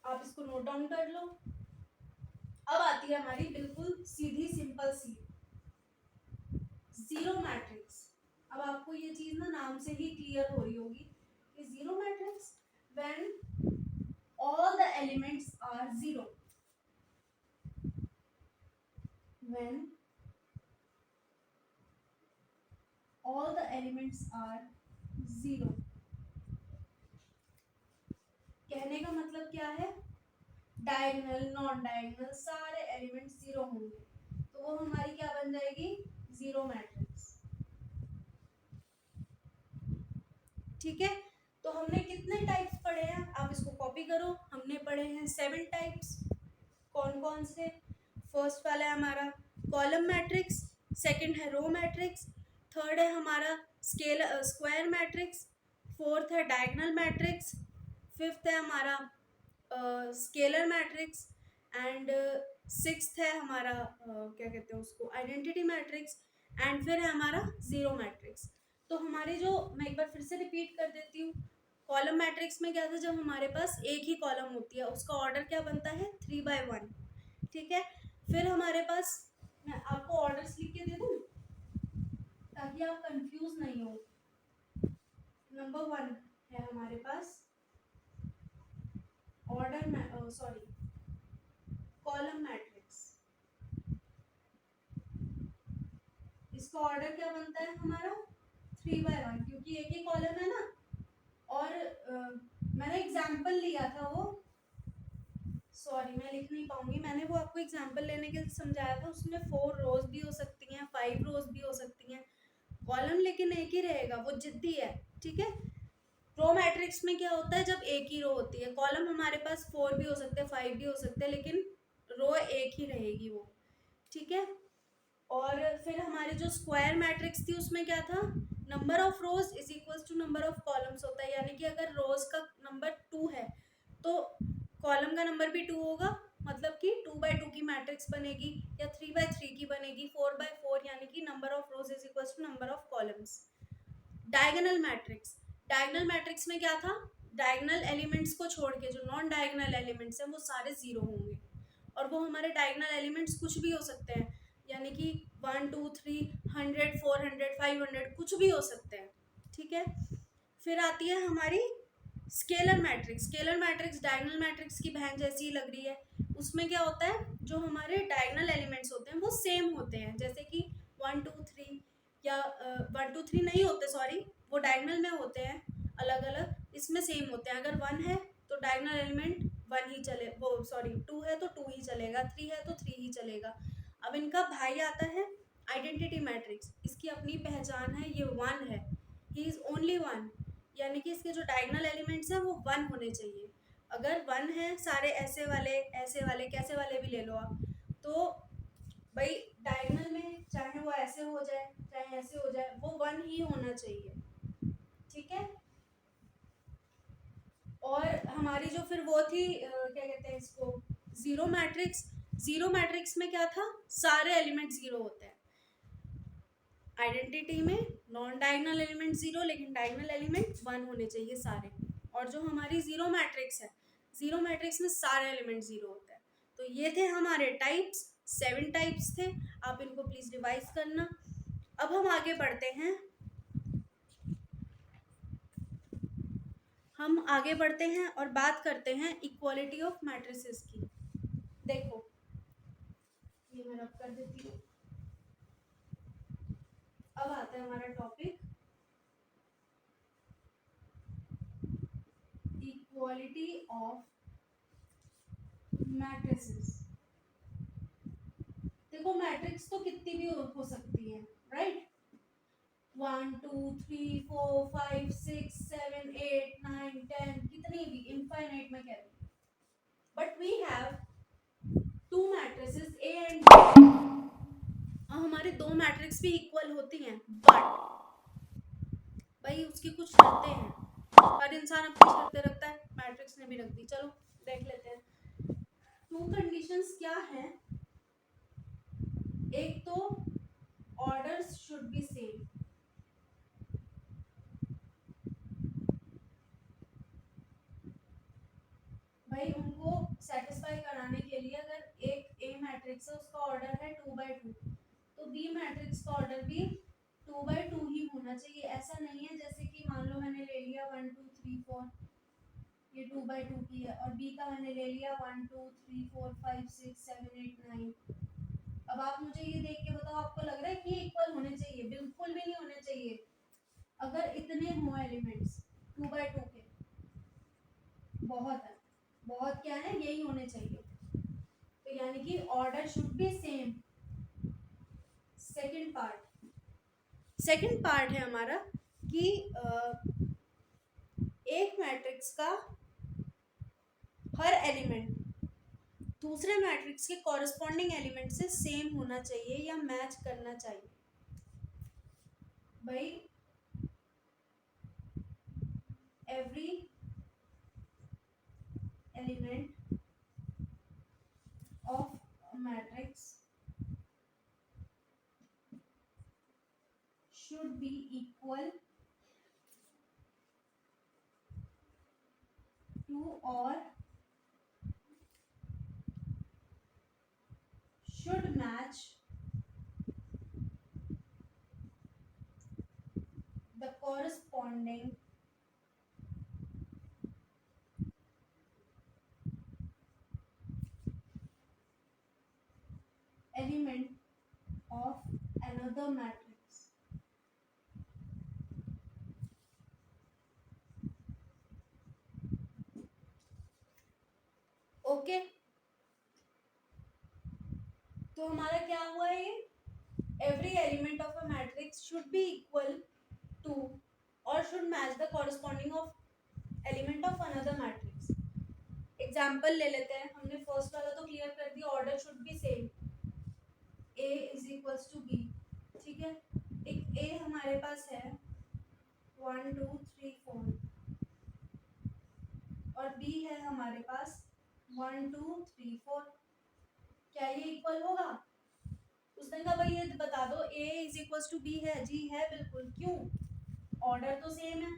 आप इसको नोट डाउन कर लो। अब आती है हमारी बिल्कुल सीधी सिंपल सी जीरो मैट्रिक्स। अब आपको ये चीज ना नाम से ही क्लियर हो रही होगी कि zero matrix when all the elements are zero, when all the elements are zero। कहने का मतलब क्या है, डायगोनल नॉन डायगोनल सारे एलिमेंट्स जीरो होंगे, तो वो हमारी क्या बन जाएगी, जीरो मैट्रिक्स। ठीक है, तो हमने कितने टाइप्स पढ़े हैं, आप इसको कॉपी करो। हमने पढ़े हैं 7 टाइप्स। कौन कौन से, फर्स्ट वाला है हमारा कॉलम मैट्रिक्स, सेकंड है रो मैट्रिक्स, थर्ड है हमारा स्क्वायर मैट्रिक्स, फोर्थ है डायगोनल मैट्रिक्स, फिफ्थ है हमारा स्केलर मैट्रिक्स, एंड सिक्स्थ है हमारा क्या कहते हैं उसको, आइडेंटिटी मैट्रिक्स, एंड फिर है हमारा जीरो मैट्रिक्स। तो हमारे जो, मैं एक बार फिर से रिपीट कर देती हूँ, कॉलम मैट्रिक्स में क्या था, जब हमारे पास एक ही कॉलम होती है उसका ऑर्डर क्या बनता है, 3/1। ठीक है, फिर हमारे पास, मैं आपको ऑर्डर्स लिख के दे दूँ ताकि आप कंफ्यूज नहीं हो। नंबर 1 है हमारे पास ऑर्डर में, सॉरी कॉलम मैट्रिक्स। इसका ऑर्डर क्या बनता है हमारा, 3/1, क्योंकि एक ही कॉलम है ना। और मैंने एग्जाम्पल लिया था वो, सॉरी मैं लिख नहीं पाऊंगी, मैंने वो आपको एग्जाम्पल लेने के लिए समझाया था, उसमें 4 रोज भी हो सकती हैं, 5 रोज भी हो सकती हैं, कॉलम लेकिन एक ही रहेगा, वो जिद्दी है। ठीक है, रो मैट्रिक्स में क्या होता है, जब एक ही रो होती है, कॉलम हमारे पास 4 भी हो सकते हैं, 5 भी हो सकते हैं, लेकिन रो एक ही रहेगी वो। ठीक है, और फिर हमारी जो स्क्वायर मैट्रिक्स थी उसमें क्या था, number of rows is equal to number of columns होता है, यानी कि अगर रोज का नंबर 2 है तो कॉलम का नंबर भी 2 होगा, मतलब कि 2/2 की मैट्रिक्स बनेगी, या 3/3 की बनेगी, 4/4, यानी कि number of rows is equal to number of columns. Diagonal matrix, diagonal matrix में क्या था, डायगोनल एलिमेंट्स को छोड़ के जो नॉन डायगोनल एलिमेंट्स हैं वो सारे जीरो होंगे, और वो हमारे डायगोनल एलिमेंट्स कुछ भी हो सकते हैं, यानी कि 1 2 3 100 400 500 कुछ भी हो सकते हैं। ठीक है, फिर आती है हमारी scalar matrix. Scalar matrix diagonal matrix की बहन जैसी ही लग रही है। उसमें क्या होता है, जो हमारे डायगोनल एलिमेंट्स होते हैं वो सेम होते हैं, जैसे कि 1 2 3, या 1 2 3 नहीं होते, सॉरी, वो डायगोनल में होते हैं अलग अलग, इसमें सेम होते हैं। अगर 1 है तो डायगोनल एलिमेंट 1 ही चले, वो सॉरी 2 है तो 2 ही चलेगा, 3 है तो 3 ही चलेगा। अब इनका भाई आता है आइडेंटिटी मैट्रिक्स, इसकी अपनी पहचान है, ये 1 है, ही इज ओनली 1, यानी कि इसके जो डायगोनल एलिमेंट्स हैं वो 1 होने चाहिए। अगर 1 है, सारे ऐसे वाले कैसे वाले भी ले लो आप, तो भाई डायगोनल में चाहे वो ऐसे हो जाए चाहे ऐसे हो जाए, वो 1 ही होना चाहिए। ठीक है, और हमारी जो फिर वो थी क्या कहते हैं इसको, जीरो मैट्रिक्स। जीरो मैट्रिक्स में क्या था, सारे एलिमेंट जीरो होते हैं। आइडेंटिटी में नॉन डायगोनल एलिमेंट जीरो, लेकिन डायगोनल एलिमेंट 1 होने चाहिए सारे। और जो हमारी जीरो मैट्रिक्स है, जीरो मैट्रिक्स में सारे एलिमेंट जीरो होते हैं। तो ये थे हमारे टाइप्स, 7 टाइप्स थे, आप इनको प्लीज रिवाइज करना। अब हम आगे बढ़ते हैं, और बात करते हैं इक्वालिटी ऑफ मैट्रिसेस की। देखो ये मैं रब कर देती हूँ। अब आता है हमारा टॉपिक इक्वालिटी ऑफ मैट्रिसेस। देखो मैट्रिक्स तो कितनी भी हो सकती है, राइट, 1 2 3 4 5 6 7 8 9 10, कितनी भी, इनफाइनाइट में कह रही, but we have 2 matrices A and B. हमारे 2 मैट्रिक्स भी इक्वल होती हैं, बट भाई उसकी कुछ शर्तें हैं, हर इंसान अपनी शर्तें रखता है, मैट्रिक्स ने भी रख दी। चलो देख लेते हैं। टू कंडीशंस क्या है? एक तो ऑर्डर्स शुड बी सेम, भाई उनको सेटिस्फाई कराने के लिए अगर एक ए मैट्रिक्स है उसका ऑर्डर है 2/2, तो बी मैट्रिक्स का ऑर्डर भी 2/2 ही होना चाहिए। ऐसा नहीं है जैसे कि मान लो मैंने ले लिया 1 2 3 4, ये 2/2 की है, और बी का मैंने ले लिया 1 2 3 4 5 6 7 8 9। अब आप मुझे ये देख के बताओ, आपको लग रहा है कि ये इक्वल होने चाहिए? बिल्कुल भी नहीं होने चाहिए। अगर इतने हो एलिमेंट्स 2/2 के, बहुत है, बहुत क्या है, यही होने चाहिए। तो यानी कि order should be same. Second part है हमारा कि एक मैट्रिक्स का हर एलिमेंट दूसरे मैट्रिक्स के कॉरस्पॉन्डिंग एलिमेंट से सेम होना चाहिए या मैच करना चाहिए। भाई every element of matrix should be equal to or should match the corresponding element of another matrix। Okay तो हमारा क्या हुआ है? ये every element of a matrix should be equal to or should match the corresponding of element of another matrix। Example ले लेते हैं। हमने फर्स्ट वाला तो क्लियर कर दिया, order should be same, a is equals to b। ठीक है, एक a हमारे पास है 1 2 3 4 और b है हमारे पास 1 2 3 4। क्या ये इक्वल होगा? उसने कहा भाई ये बता दो a is equals to b है। जी है, बिल्कुल। क्यों? ऑर्डर तो सेम है,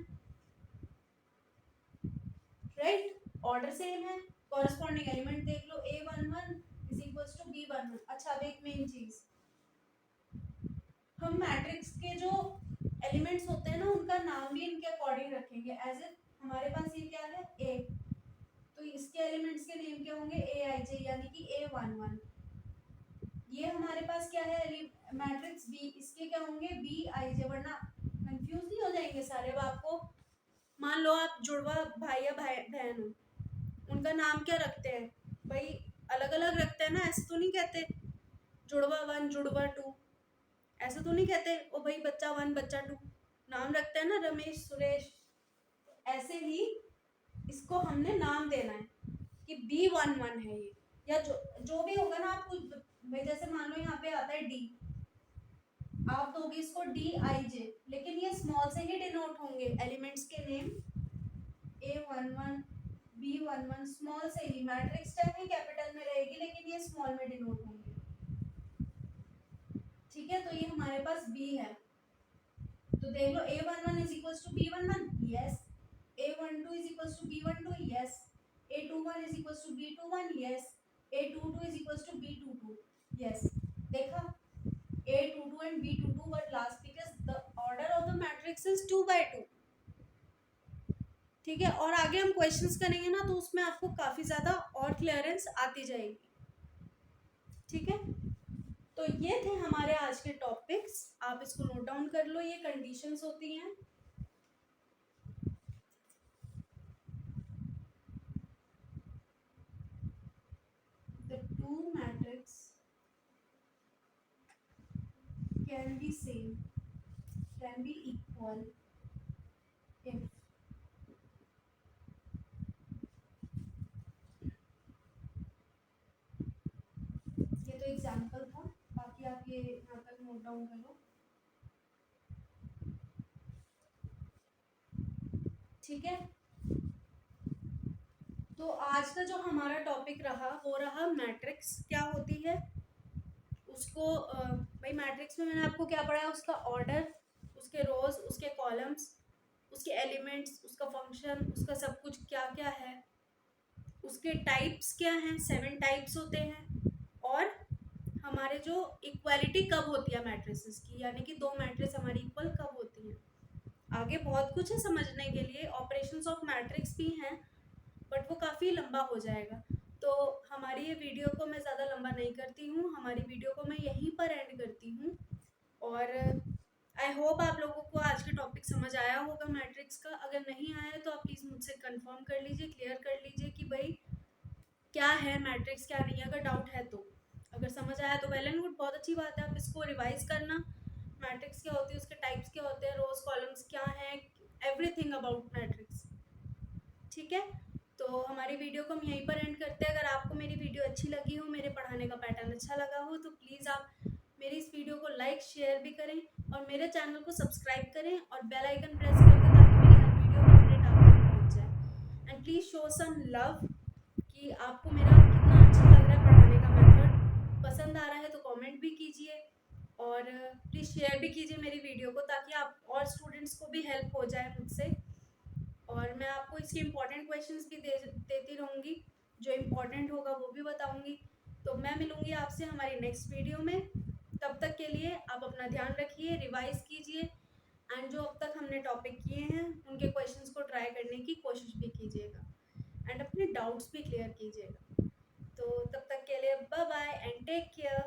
राइट? ऑर्डर सेम है, कॉरस्पॉन्डिंग एलिमेंट देख लो, a11 is equals to b11। अच्छा, अब एक मेन चीज, हम मैट्रिक्स के जो एलिमेंट्स होते हैं ना उनका नाम भी इनके अकॉर्डिंग रखेंगे। एज इफ हमारे पास ये क्या है, a, तो इसके एलिमेंट्स के नेम क्या होंगे, aij, यानी कि a11। ये हमारे पास क्या है, मैट्रिक्स b, इसके क्या होंगे, bij, वरना कंफ्यूज नहीं हो जाएंगे सारे। अब आपको मान लो आप जुड़वा भाई या बहन हो, उनका नाम क्या रखते हैं भाई? अलग अलग रखते हैं ना, ऐसे तो नहीं कहते जुड़वा 1 जुड़वा 2, ऐसे तो नहीं कहते ओ भाई बच्चा 1 बच्चा 2, नाम रखते हैं ना, रमेश सुरेश। ऐसे ही इसको हमने नाम देना है कि B11 है ये, या जो भी होगा ना आपको भाई। जैसे मान लो यहाँ पे आता है D, आप दोगे इसको DIJ, लेकिन ये स्मॉल से ही डिनोट होंगे एलिमेंट्स के नेम। A11 B11 स्मॉल से ही, मैट्रिक्स चाहे कैपिटल में रहेगी लेकिन ये स्मॉल में डिनोट होंगे। ठीक है, तो ये हमारे पास B है, तो देख लो A11 is equals to B11, yes. A12 is equals to B12, yes। A21 is equals to B21, yes। A22 is equals to B22, yes। देखा, A22 and B22 were last because the order of the matrix is 2/2। ठीक है, और आगे हम questions करेंगे ना तो उसमें आपको काफी ज्यादा और क्लियरेंस आती जाएगी। ठीक है, तो ये थे हमारे आज के टॉपिक्स, आप इसको नोट डाउन कर लो। ये कंडीशंस होती हैं। The two matrix can be same, can be equal if ये तो एग्जांपल था, बाकी आप ये यहाँ तक नोट डाउन कर लो। ठीक है, तो आज का जो हमारा टॉपिक रहा वो रहा मैट्रिक्स क्या होती है उसको। भाई मैट्रिक्स में मैंने आपको क्या पढ़ाया, उसका ऑर्डर, उसके रोज, उसके कॉलम्स, उसके एलिमेंट्स, उसका फंक्शन, उसका सब कुछ क्या क्या है, उसके टाइप्स क्या हैं, 7 टाइप्स होते हैं, और हमारे जो इक्वालिटी कब होती है मैट्रिसेस की, यानी कि दो मैट्रिक्स हमारी इक्वल कब होती हैं। आगे बहुत कुछ है समझने के लिए, ऑपरेशंस ऑफ मैट्रिक्स भी हैं, बट वो काफ़ी लंबा हो जाएगा। तो हमारी ये वीडियो को मैं ज़्यादा लंबा नहीं करती हूँ, हमारी वीडियो को मैं यहीं पर एंड करती हूँ। और आई होप आप लोगों को आज का टॉपिक समझ आया होगा मैट्रिक्स का। अगर नहीं आया तो आप प्लीज़ मुझसे कंफर्म कर लीजिए, क्लियर कर लीजिए कि भाई क्या है मैट्रिक्स क्या नहीं है। अगर डाउट है तो, अगर समझ आया तो वेल एंड गुड, बहुत अच्छी बात है। आप इसको रिवाइज करना, मैट्रिक्स क्या होती है, उसके टाइप्स क्या होते हैं, रोज कॉलम्स क्या हैं, एवरीथिंग अबाउट मैट्रिक्स। ठीक है, तो हमारी वीडियो को हम यहीं पर एंड करते हैं। अगर आपको मेरी वीडियो अच्छी लगी हो, मेरे पढ़ाने का पैटर्न अच्छा लगा हो, तो प्लीज़ आप मेरी इस वीडियो को लाइक शेयर भी करें और मेरे चैनल को सब्सक्राइब करें और बेल आइकन प्रेस कर दें ताकि मेरी हर वीडियो का अपडेट आप तक पहुंच जाए। And please show some love कि आपको मेरा कितना अच्छा लग रहा है पढ़ाने का मेथड, पसंद आ रहा है तो कमेंट भी कीजिए और प्लीज़ शेयर भी कीजिए मेरी वीडियो को, ताकि आप और स्टूडेंट्स को भी हेल्प हो जाए मुझसे। और मैं आपको इसके इम्पॉर्टेंट क्वेश्चंस भी देती रहूँगी, जो इम्पॉर्टेंट होगा वो भी बताऊँगी। तो मैं मिलूँगी आपसे हमारी नेक्स्ट वीडियो में। तब तक के लिए आप अपना ध्यान रखिए, रिवाइज कीजिए एंड जो अब तक हमने टॉपिक किए हैं उनके क्वेश्चंस को ट्राई करने की कोशिश भी कीजिएगा एंड अपने डाउट्स भी क्लियर कीजिएगा। तो तब तक के लिए bye bye and take care.